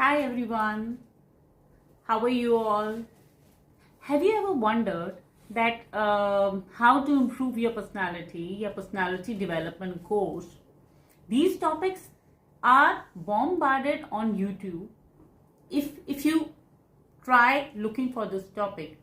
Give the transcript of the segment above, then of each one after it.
Hi everyone, how are you all? Have you ever wondered that how to improve your personality development course? These topics are bombarded on YouTube. If you try looking for this topic,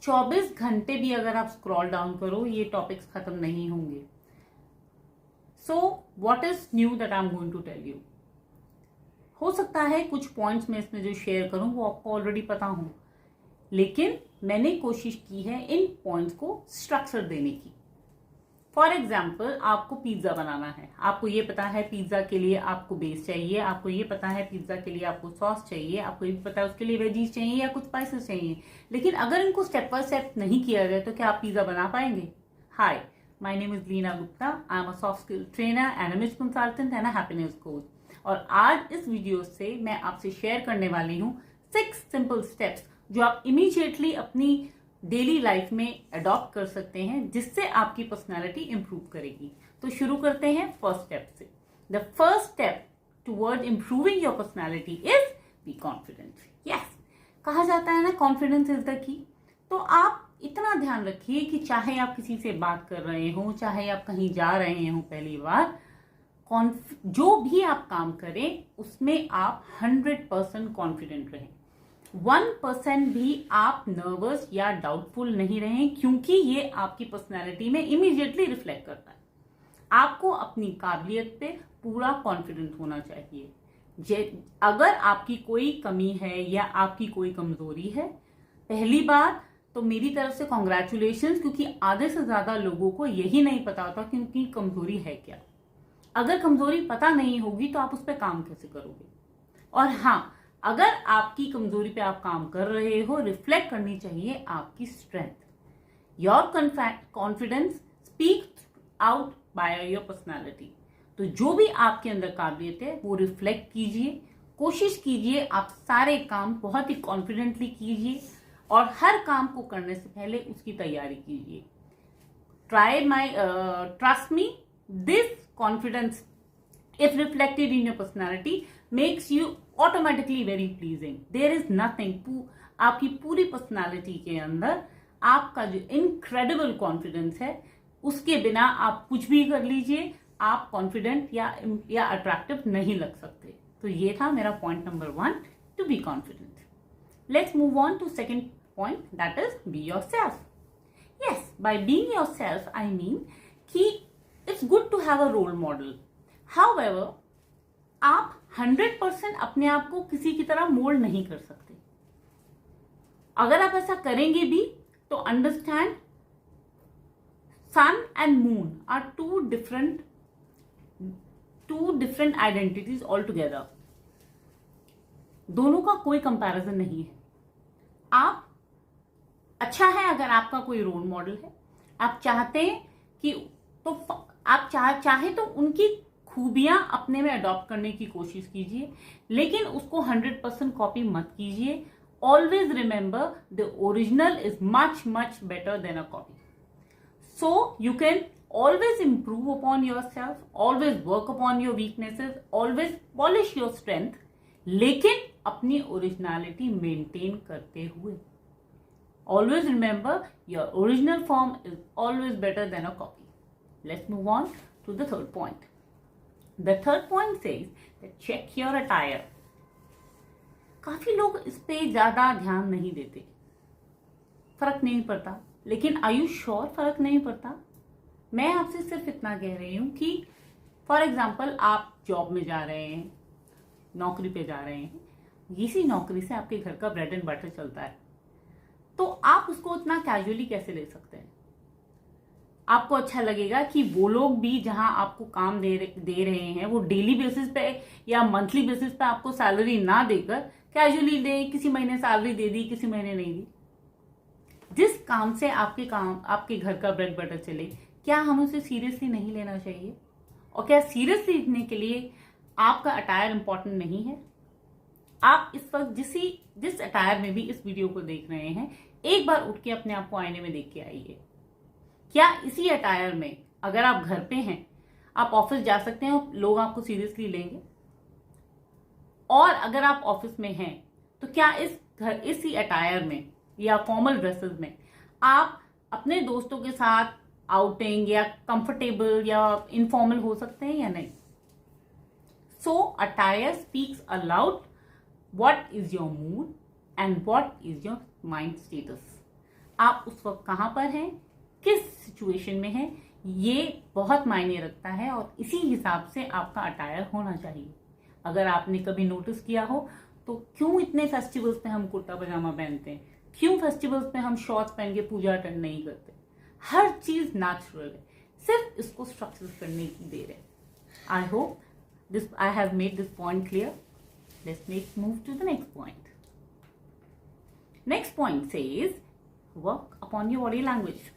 24 घंटे भी अगर आप scroll down करो ये topics खत्म नहीं होंगे. So what is new that I am going to tell you. हो सकता है कुछ पॉइंट्स में इसमें जो शेयर करूं वो आपको ऑलरेडी पता हो, लेकिन मैंने कोशिश की है इन पॉइंट्स को स्ट्रक्चर देने की. फॉर एग्जाम्पल, आपको पिज्जा बनाना है. आपको ये पता है पिज्जा के लिए आपको बेस चाहिए, आपको ये पता है पिज्जा के लिए आपको सॉस चाहिए, आपको ये पता है उसके लिए वेजीज चाहिए या कुछ स्पाइसेस चाहिए. लेकिन अगर इनको स्टेप बाय स्टेप नहीं किया जाए तो क्या आप पिज्जा बना पाएंगे? Hi, my name is Leena Gupta. I am a soft skill trainer and image consultant and a happiness coach. और आज इस वीडियो से मैं आपसे शेयर करने वाली हूँ 6 सिंपल स्टेप्स जो आप इमीडिएटली अपनी डेली लाइफ में अडॉप्ट कर सकते हैं, जिससे आपकी पर्सनालिटी इंप्रूव करेगी. तो शुरू करते हैं फर्स्ट स्टेप से. The first step toward improving your personality is be confident. Yes, कहा जाता है ना, कॉन्फिडेंस इज द की. तो आप इतना ध्यान रखिए कि चाहे आप किसी से बात कर रहे हो, चाहे आप कहीं जा रहे हो पहली बार, जो भी आप काम करें उसमें आप 100% कॉन्फिडेंट रहें. 1% भी आप नर्वस या डाउटफुल नहीं रहें, क्योंकि ये आपकी पर्सनैलिटी में इमीडिएटली रिफ्लेक्ट करता है. आपको अपनी काबिलियत पे पूरा कॉन्फिडेंट होना चाहिए. अगर आपकी कोई कमी है या आपकी कोई कमजोरी है, पहली बात तो मेरी तरफ से कॉन्ग्रेचुलेशन, क्योंकि आधे से ज्यादा लोगों को यही नहीं पता होता कि उनकी कमजोरी है क्या. अगर कमजोरी पता नहीं होगी तो आप उस पर काम कैसे करोगे. और हाँ, अगर आपकी कमजोरी पे आप काम कर रहे हो, रिफ्लेक्ट करनी चाहिए आपकी strength. Your confidence speak out by your personality. तो जो भी आपके अंदर काबिलियत है वो रिफ्लेक्ट कीजिए. कोशिश कीजिए आप सारे काम बहुत ही कॉन्फिडेंटली कीजिए और हर काम को करने से पहले उसकी तैयारी कीजिए. Trust me, this confidence, if reflected in your personality, makes you automatically very pleasing. There is nothing, आपकी पूरी पर्सनालिटी के अंदर आपका जो इनक्रेडिबल कॉन्फिडेंस है, उसके बिना आप कुछ भी कर लीजिए, आप कॉन्फिडेंट या अट्रैक्टिव नहीं लग सकते. तो ये था मेरा point number 1, to be confident. Let's move on to second point, that is be yourself. Yes, by being yourself I mean कि it's good to have a role model. However, आप 100% अपने आप को किसी की तरह mould नहीं कर सकते. अगर आप ऐसा करेंगे भी तो understand, sun and moon are two different identities all together. दोनों का कोई कंपैरिजन नहीं है. आप अच्छा है अगर आपका कोई रोल मॉडल है, आप चाहते हैं कि तो आप चाहे तो उनकी खूबियां अपने में अडॉप्ट करने की कोशिश कीजिए, लेकिन उसको 100% कॉपी मत कीजिए. Always remember the original is much much better than a copy. So you can always improve upon your self, always work upon your weaknesses, always polish your strength, लेकिन अपनी ओरिजिनलिटी मेंटेन करते हुए. Always remember your original form is always better than a copy. Let's move on to the third point. The third point says that check your attire. काफी लोग इस पे ज्यादा ध्यान नहीं देते, फर्क नहीं पड़ता. लेकिन are you sure फर्क नहीं पड़ता? मैं आपसे सिर्फ इतना कह रही हूं कि फॉर एग्जाम्पल आप जॉब में जा रहे हैं, नौकरी पे जा रहे हैं, इसी नौकरी से आपके घर का ब्रेड एंड बटर चलता है, तो आप उसको इतना कैजुअली कैसे ले सकते हैं? आपको अच्छा लगेगा कि वो लोग भी जहां आपको काम दे रहे हैं वो डेली बेसिस पे या मंथली बेसिस पे आपको सैलरी ना देकर कैजुअली दे, किसी महीने सैलरी दे दी, किसी महीने नहीं दी. जिस काम से आपके घर का ब्रेड बटर चले, क्या हम उसे सीरियसली नहीं लेना चाहिए? और क्या सीरियसली लेने के लिए आपका अटायर इंपॉर्टेंट नहीं है? आप इस वक्त जिस अटायर में भी इस वीडियो को देख रहे हैं, एक बार उठ के अपने आप को आईने में देख के आइए. क्या इसी अटायर में अगर आप घर पे हैं, आप ऑफिस जा सकते हैं और लोग आपको सीरियसली लेंगे? और अगर आप ऑफिस में हैं तो क्या इसी अटायर में या फॉर्मल ड्रेसेस में आप अपने दोस्तों के साथ आउटिंग या कंफर्टेबल या इनफॉर्मल हो सकते हैं या नहीं? So attire speaks aloud what is your mood and what is your mind status. आप उस वक्त कहां पर हैं, किस सिचुएशन में हैं, ये बहुत मायने रखता है और इसी हिसाब से आपका अटायर होना चाहिए। अगर आपने कभी नोटिस किया हो तो क्यों इतने फेस्टिवल्स में हम कुर्ता पजामा पहनते हैं, क्यों फेस्टिवल्स में हम शॉर्ट्स पहन के पूजा अटेंड नहीं करते? हर चीज नेचुरल है, सिर्फ इसको स्ट्रक्चर करने की देर है। I hope this I have made this point clear. Let's move to the next point. Next point says work upon your body language.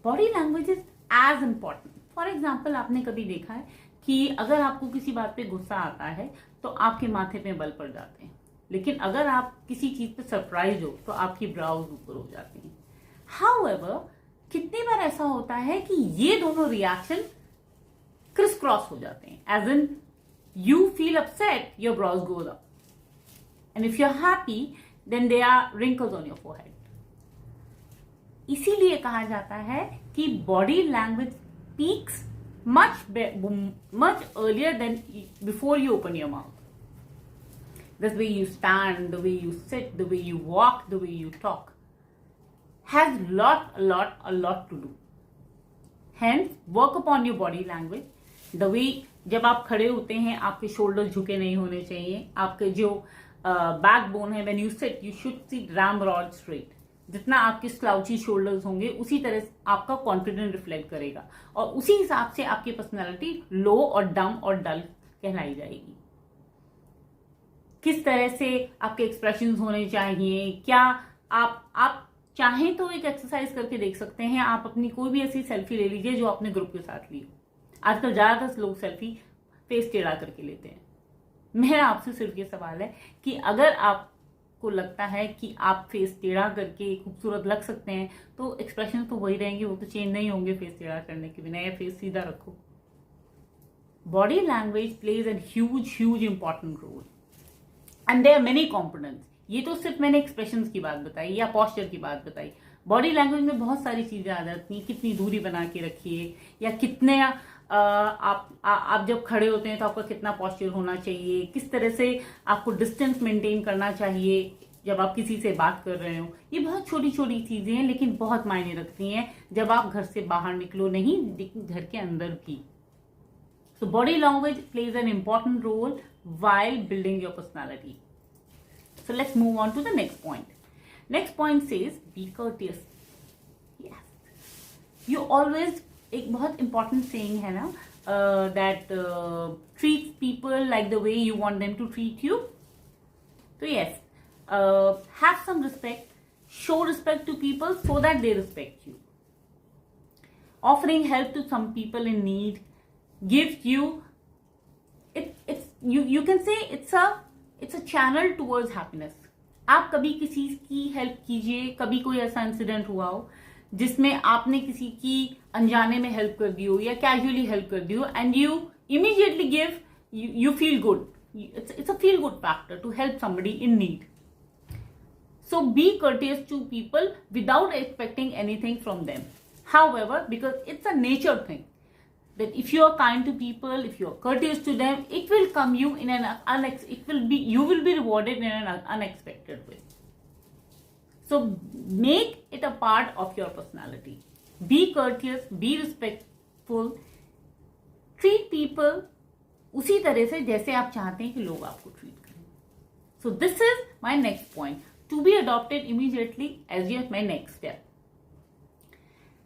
Body language is as important. For example, आपने कभी देखा है कि अगर आपको किसी बात पे गुस्सा आता है तो आपके माथे पे बल पड़ जाते हैं, लेकिन अगर आप किसी चीज पे सरप्राइज हो तो आपकी ब्राउज ऊपर हो जाती हैं। हाउएवर, कितनी बार ऐसा होता है कि ये दोनों रिएक्शन क्रिस क्रॉस हो जाते हैं, as in you feel upset, your brows goes up, and if you are happy then they are wrinkles on your forehead. इसीलिए कहा जाता है कि body language speaks much earlier than before you open your mouth. The way you stand, the way you sit, the way you walk, the way you talk has a lot to do. Hence, work upon your body language. The way जब आप खड़े होते हैं आपके shoulder झुके नहीं होने चाहिए, आपके जो बैकबोन है, when you sit you should sit ramrod straight. जितना आपके स्लाउची शोल्डर्स होंगे उसी तरह से आपका कॉन्फिडेंस रिफ्लेक्ट करेगा और उसी हिसाब से आपकी पर्सनालिटी लो और डम और डल कहलाई जाएगी। किस तरह से आपके एक्सप्रेशंस होने चाहिए, क्या आप चाहें तो एक एक्सरसाइज करके देख सकते हैं। आप अपनी कोई भी ऐसी सेल्फी ले लीजिए जो अपने ग्रुप के साथ ली हो। आजकल ज्यादातर लोग सेल्फी फेस टेढ़ा करके लेते हैं। मेरा आपसे सिर्फ ये सवाल है कि अगर आप को लगता है कि आप फेस टेढ़ा करके खूबसूरत लग सकते हैं तो एक्सप्रेशन तो वही रहेंगे, वो तो चेंज नहीं होंगे फेस टेढ़ा करने के बिना, या फेस सीधा रखो। Body language plays an huge important role and there are many components. ये तो सिर्फ मैंने एक्सप्रेशंस की बात बताई या पोस्चर की बात बताई। बॉडी लैंग्वेज में बहुत सारी चीजें आ जाती हैं। कितनी दूरी बना के रखिए, या कितने आप जब खड़े होते हैं तो आपका कितना पोस्चर होना चाहिए, किस तरह से आपको डिस्टेंस मेंटेन करना चाहिए जब आप किसी से बात कर रहे हो। ये बहुत छोटी छोटी चीजें हैं लेकिन बहुत मायने रखती हैं जब आप घर से बाहर निकलो नहीं, लेकिन घर के अंदर भी। So body language plays an important role while building your personality. So let's move on to the next point. Next point says be courteous. Yes, you always, एक बहुत important saying है ना, that treat people like the way you want them to treat you. So yes, have some respect, show respect to people so that they respect you. Offering help to some people in need gives you you can say it's a channel towards happiness. आप कभी किसी की help कीजिए, कभी कोई ऐसा incident हुआ हो जिसमें आपने किसी की अनजाने में हेल्प कर दी हो या कैजुअली हेल्प कर दी हो, and you immediately give, you feel good. It's a feel good factor to help somebody in need. So be courteous to people without expecting anything from them. However, because it's a nature thing, that if you are kind to people, if you are courteous to them, it will come you in an you will be rewarded in an unexpected way. So make it a part of your personality. Be courteous, be respectful, treat people उसी तरह से जैसे आप चाहते हैं कि लोग आपको ट्रीट करें. So this is my next point, to be adopted immediately as my next step.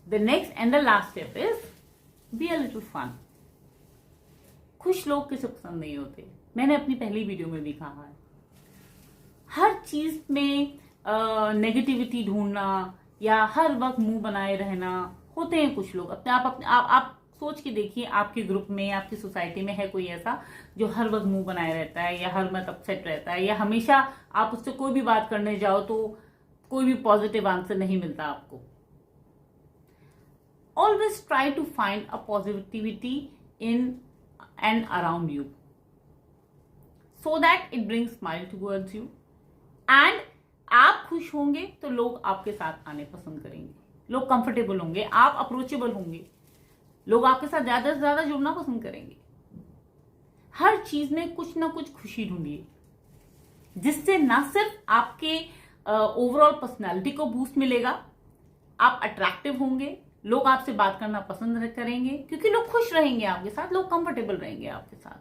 The next and the last step is be a little fun. खुश लोग किसे पसंद नहीं होते, मैंने अपनी पहली वीडियो में भी कहा है. हर चीज में नेगेटिविटी ढूंढना या हर वक्त मुंह बनाए रहना, होते हैं कुछ लोग. अपने आप सोच के देखिए, आपके ग्रुप में, आपकी सोसाइटी में है कोई ऐसा जो हर वक्त मुंह बनाए रहता है या हर वक्त अपसेट रहता है, या हमेशा आप उससे कोई भी बात करने जाओ तो कोई भी पॉजिटिव आंसर नहीं मिलता आपको. Always try to find a positivity in and around you. so that it brings smile towards you. And आप खुश होंगे तो लोग आपके साथ आने पसंद करेंगे, लोग कंफर्टेबल होंगे, आप अप्रोचेबल होंगे, लोग आपके साथ ज्यादा से ज्यादा जुड़ना पसंद करेंगे। हर चीज में कुछ ना कुछ खुशी ढूंढिए, जिससे ना सिर्फ आपके ओवरऑल पर्सनालिटी को बूस्ट मिलेगा, आप अट्रैक्टिव होंगे, लोग आपसे बात करना पसंद करेंगे क्योंकि लोग खुश रहेंगे आपके साथ, लोग कंफर्टेबल रहेंगे आपके साथ।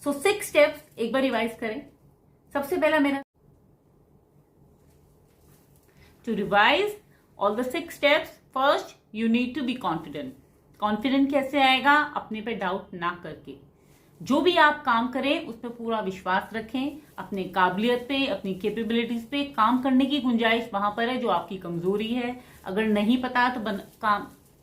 सो 6 स्टेप्स एक बार रिवाइज करें। सबसे पहला मेरा, to revise all the 6 steps, first you need to be confident. Confident कैसे आएगा? अपने पे डाउट ना करके, जो भी आप काम करें उस पर पूरा विश्वास रखें, अपने काबिलियत पे, अपनी कैपेबिलिटीज पे काम करने की गुंजाइश वहां पर है जो आपकी कमजोरी है। अगर नहीं पता तो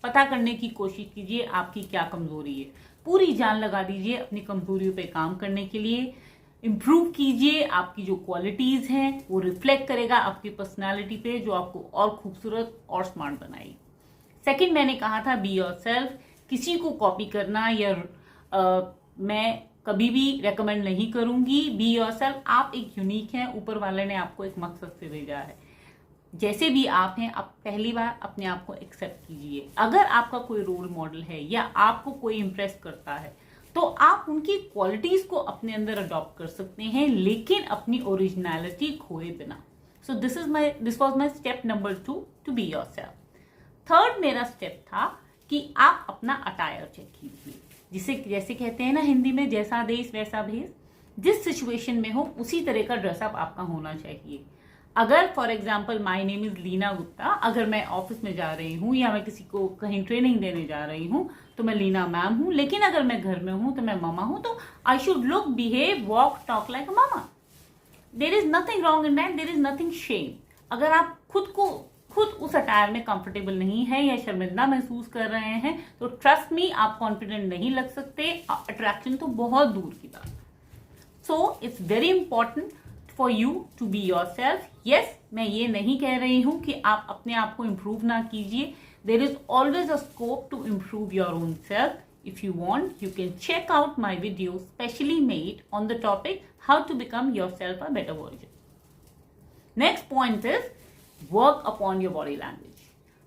पता करने की कोशिश कीजिए आपकी क्या कमजोरी है, पूरी जान लगा दीजिए अपनी कमजोरियों पे काम करने के लिए, इम्प्रूव कीजिए। आपकी जो क्वालिटीज हैं वो रिफ्लेक्ट करेगा आपकी पर्सनालिटी पे, जो आपको और खूबसूरत और स्मार्ट बनाएगी। सेकंड, मैंने कहा था बी योरसेल्फ। किसी को कॉपी करना या मैं कभी भी रेकमेंड नहीं करूंगी। बी योरसेल्फ, आप एक यूनिक हैं, ऊपर वाले ने आपको एक मकसद से भेजा है। जैसे भी आप हैं, आप पहली बार अपने आप को एक्सेप्ट कीजिए। अगर आपका कोई रोल मॉडल है या आपको कोई इंप्रेस करता है तो आप उनकी क्वालिटीज को अपने अंदर अडॉप्ट कर सकते हैं, लेकिन अपनी ओरिजिनलिटी खोए बिना। So this was my step number 2, to be yourself. Third मेरा स्टेप था कि आप अपना अटायर चेक कीजिए, जिसे जैसे कहते हैं ना हिंदी में, जैसा देश वैसा भेष। जिस सिचुएशन में हो उसी तरह का ड्रेसअप आपका होना चाहिए। अगर for example my name is Leena Gupta, अगर मैं ऑफिस में जा रही हूँ या मैं किसी को कहीं ट्रेनिंग देने जा रही हूँ तो मैं लीना मैम हूँ, लेकिन अगर मैं घर में हूँ तो मैं मामा हूँ, तो I should look, behave, walk, talk like a मामा। There is nothing wrong in that, there is nothing shame. अगर आप खुद उस अटायर में कंफर्टेबल नहीं है या शर्मिंदा महसूस कर रहे हैं तो ट्रस्ट मी, आप कॉन्फिडेंट नहीं लग सकते, अट्रैक्शन तो बहुत दूर की बात। So it's very important for you to be yourself. Yes, मैं ये नहीं कह रही हूं कि आप अपने आप को इम्प्रूव ना कीजिए। There is always a scope to improve your own self. If you want, you can check out my video specially made on the topic how to become yourself a better version. Next point is work upon your body language.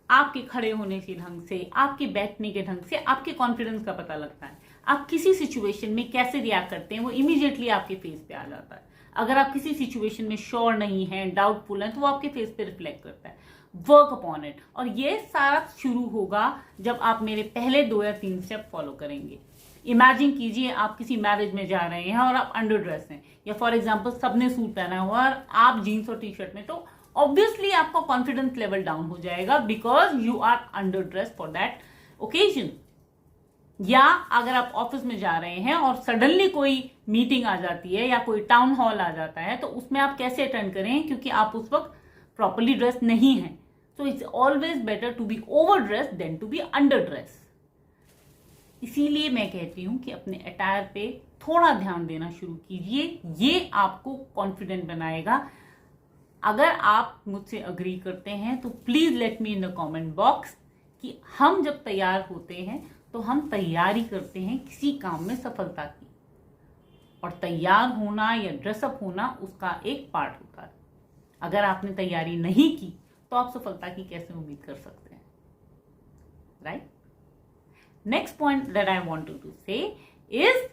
आपके खड़े होने के ढंग से, आपके बैठने के ढंग से आपके कॉन्फिडेंस का पता लगता है। आप किसी सिचुएशन में कैसे रिएक्ट करते हैं वो इमीडिएटली आपके फेस पे आ जाता है। अगर आप किसी सिचुएशन में श्योर नहीं है, डाउटफुल है, तो वो आपके फेस पे रिफ्लेक्ट करता है। Work upon it. और ये सारा शुरू होगा जब आप मेरे पहले 2 या 3 स्टेप फॉलो करेंगे। इमेजिन कीजिए आप किसी मैरिज में जा रहे हैं और आप अंडर ड्रेस हैं, या फॉर एग्जांपल सबने सूट पहना हुआ और आप जीन्स और टी शर्ट में, तो ऑब्वियसली आपका कॉन्फिडेंस लेवल डाउन हो जाएगा because you are under dress for that occasion. या अगर आप ऑफिस में जा रहे हैं और सडनली कोई मीटिंग आ जाती है या कोई टाउन हॉल आ जाता है, तो उसमें आप कैसे अटेंड करें, क्योंकि आप उस वक्त प्रॉपरली ड्रेस नहीं है। So it's always better to be overdressed than to be underdressed. इसीलिए मैं कहती हूं कि अपने अटायर पे थोड़ा ध्यान देना शुरू कीजिए, ये आपको कॉन्फिडेंट बनाएगा। अगर आप मुझसे अग्री करते हैं तो please let me in the comment box कि हम जब तैयार होते हैं तो हम तैयारी करते हैं किसी काम में सफलता की, और तैयार होना या ड्रेसअप होना उसका एक पार्ट होता है। अगर आपने तैयारी नहीं की तो आप सफलता की कैसे उम्मीद कर सकते हैं, right? Next point that I want to say is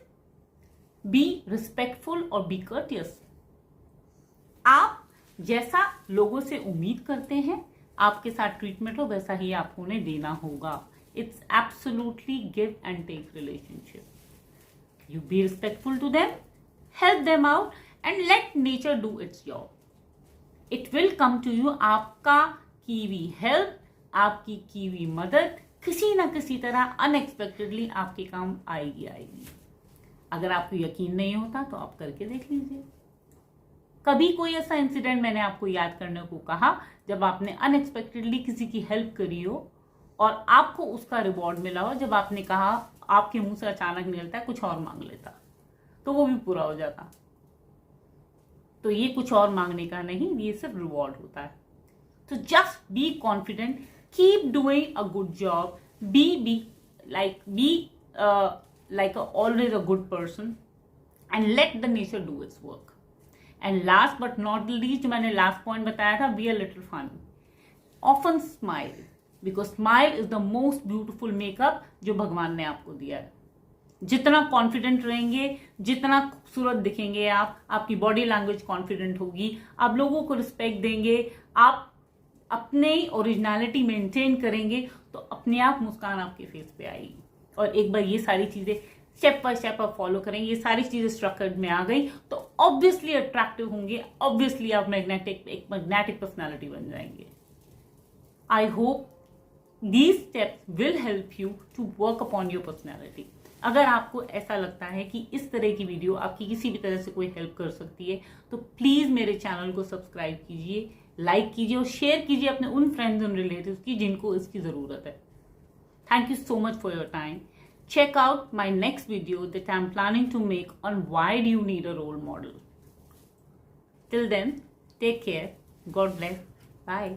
be respectful और बी कर्टियस। आप जैसा लोगों से उम्मीद करते हैं आपके साथ ट्रीटमेंट हो, वैसा ही आपको उन्हें देना होगा। It's absolutely give and take relationship. You be respectful to them, help them out and let nature do its job. It will come to you. आपका की हुई हेल्प, आपकी की हुई मदद किसी ना किसी तरह अनएक्सपेक्टेडली आपके काम आएगी। अगर आपको यकीन नहीं होता तो आप करके देख लीजिए। कभी कोई ऐसा इंसिडेंट मैंने आपको याद करने को कहा जब आपने अनएक्सपेक्टेडली किसी की हेल्प करी हो और आपको उसका रिवॉर्ड मिला हो, जब आपने कहा, आपके मुंह से अचानक निकलता है कुछ और मांग लेता तो वो भी पूरा हो जाता। तो ये कुछ और मांगने का नहीं, ये सिर्फ रिवॉर्ड होता है। तो just be confident, keep doing a good job, be like always a good person, and let the nature do its work. And last but not least, जो मैंने लास्ट पॉइंट बताया था, be a little fun. Often smile, because smile is the most beautiful makeup जो भगवान ने आपको दिया है. जितना कॉन्फिडेंट रहेंगे, जितना खूबसूरत दिखेंगे आप, आपकी बॉडी लैंग्वेज कॉन्फिडेंट होगी, आप लोगों को रिस्पेक्ट देंगे, आप अपने ओरिजिनलिटी मेंटेन करेंगे, तो अपने आप मुस्कान आपके फेस पे आएगी. और एक बार ये सारी चीजें स्टेप बाय स्टेप आप फॉलो करेंगे, ये सारी चीजें स्ट्रक्चर्ड में आ गई, तो ऑब्वियसली अट्रैक्टिव होंगे, ऑब्वियसली आप एक मैग्नेटिक पर्सनैलिटी बन जाएंगे. I hope these steps will help you to work upon your personality. अगर आपको ऐसा लगता है कि इस तरह की वीडियो आपकी किसी भी तरह से कोई हेल्प कर सकती है, तो प्लीज मेरे चैनल को सब्सक्राइब कीजिए, लाइक कीजिए और शेयर कीजिए अपने उन फ्रेंड्स एंड रिलेटिव्स की जिनको इसकी जरूरत है. Thank you so much for your time. Check out my next video that I'm planning to make on why do you need a role model. Till then, take care. God bless. Bye.